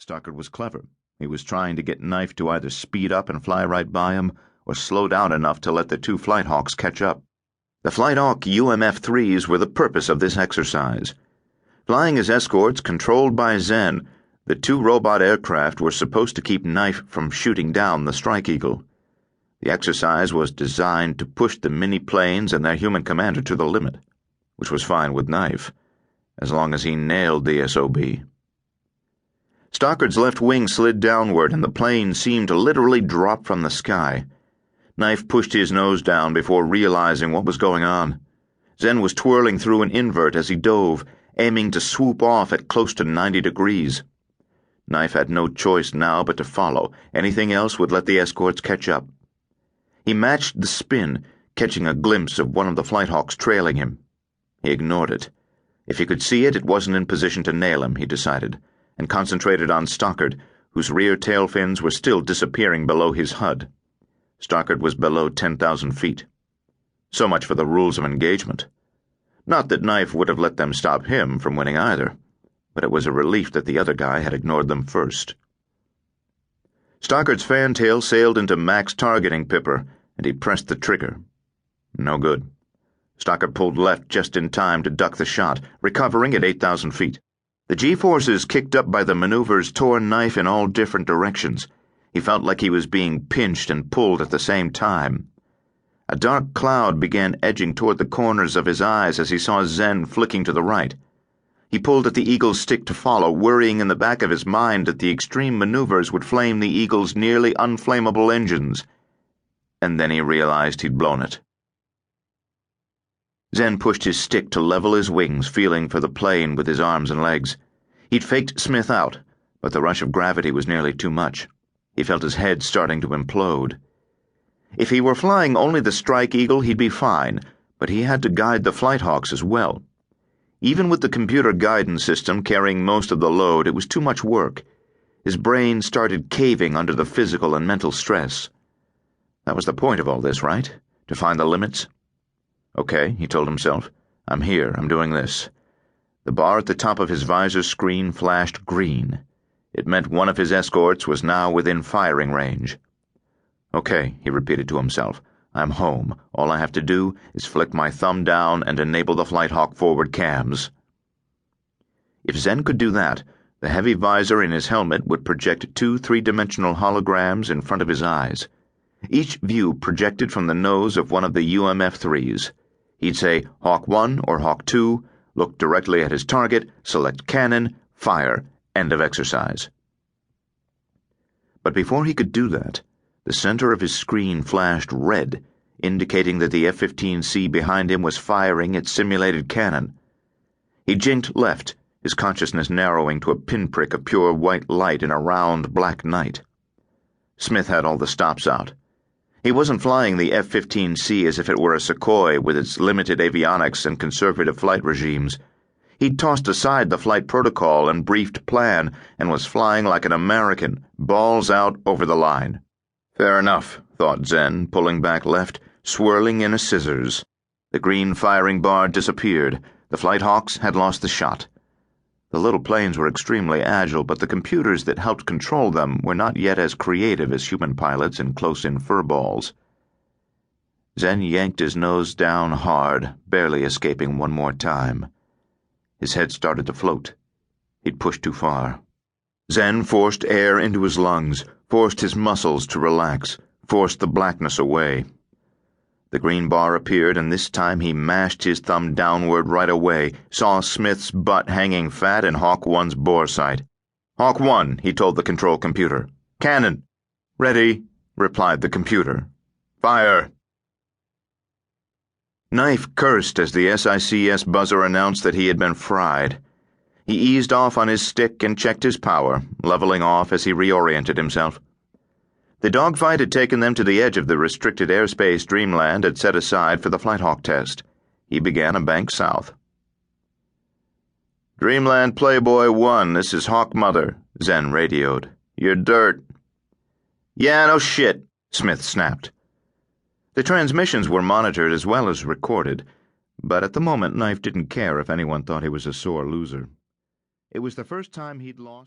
Stockard was clever. He was trying to get Knife to either speed up and fly right by him, or slow down enough to let the two Flight Hawks catch up. The Flight Hawk UMF-3s were the purpose of this exercise. Flying as escorts controlled by Zen, the two robot aircraft were supposed to keep Knife from shooting down the Strike Eagle. The exercise was designed to push the mini-planes and their human commander to the limit, which was fine with Knife, as long as he nailed the SOB. Stockard's left wing slid downward, and the plane seemed to literally drop from the sky. Knife pushed his nose down before realizing what was going on. Zen was twirling through an invert as he dove, aiming to swoop off at close to 90 degrees. Knife had no choice now but to follow. Anything else would let the escorts catch up. He matched the spin, catching a glimpse of one of the Flight Hawks trailing him. He ignored it. If he could see it, it wasn't in position to nail him, he decided, and concentrated on Stockard, whose rear tail fins were still disappearing below his HUD. Stockard was below 10,000 feet. So much for the rules of engagement. Not that Knife would have let them stop him from winning either, but it was a relief that the other guy had ignored them first. Stockard's fantail sailed into max targeting pipper, and he pressed the trigger. No good. Stockard pulled left just in time to duck the shot, recovering at 8,000 feet. The G-forces kicked up by the maneuvers tore Knife in all different directions. He felt like he was being pinched and pulled at the same time. A dark cloud began edging toward the corners of his eyes as he saw Zen flicking to the right. He pulled at the Eagle's stick to follow, worrying in the back of his mind that the extreme maneuvers would flame the Eagle's nearly unflammable engines. And then he realized he'd blown it. Zen pushed his stick to level his wings, feeling for the plane with his arms and legs. He'd faked Smith out, but the rush of gravity was nearly too much. He felt his head starting to implode. If he were flying only the Strike Eagle, he'd be fine, but he had to guide the Flight Hawks as well. Even with the computer guidance system carrying most of the load, it was too much work. His brain started caving under the physical and mental stress. That was the point of all this, right? To find the limits? Okay, he told himself. I'm here, I'm doing this. The bar at the top of his visor screen flashed green. It meant one of his escorts was now within firing range. Okay, he repeated to himself. I'm home. All I have to do is flick my thumb down and enable the Flight Hawk forward cams. If Zen could do that, the heavy visor in his helmet would project two three-dimensional holograms in front of his eyes. Each view projected from the nose of one of the UMF-3s. He'd say Hawk 1 or Hawk 2, look directly at his target, select cannon, fire, end of exercise. But before he could do that, the center of his screen flashed red, indicating that the F-15C behind him was firing its simulated cannon. He jinked left, his consciousness narrowing to a pinprick of pure white light in a round black night. Smith had all the stops out. He wasn't flying the F-15C as if it were a Sukhoi with its limited avionics and conservative flight regimes. He'd tossed aside the flight protocol and briefed plan and was flying like an American, balls out over the line. Fair enough, thought Zen, pulling back left, swirling in a scissors. The green firing bar disappeared. The Flight Hawks had lost the shot. The little planes were extremely agile, but the computers that helped control them were not yet as creative as human pilots in close-in furballs. Zen yanked his nose down hard, barely escaping one more time. His head started to float. He'd pushed too far. Zen forced air into his lungs, forced his muscles to relax, forced the blackness away. The green bar appeared, and this time he mashed his thumb downward right away, saw Smith's butt hanging fat in Hawk 1's bore sight. Hawk 1, he told the control computer. Cannon. Ready, replied the computer. Fire. Knife cursed as the SICS buzzer announced that he had been fried. He eased off on his stick and checked his power, leveling off as he reoriented himself. The dogfight had taken them to the edge of the restricted airspace Dreamland had set aside for the Flight Hawk test. He began a bank south. Dreamland Playboy 1, this is Hawk Mother, Zen radioed. You're dirt. Yeah, no shit, Smith snapped. The transmissions were monitored as well as recorded, but at the moment Knife didn't care if anyone thought he was a sore loser. It was the first time he'd lost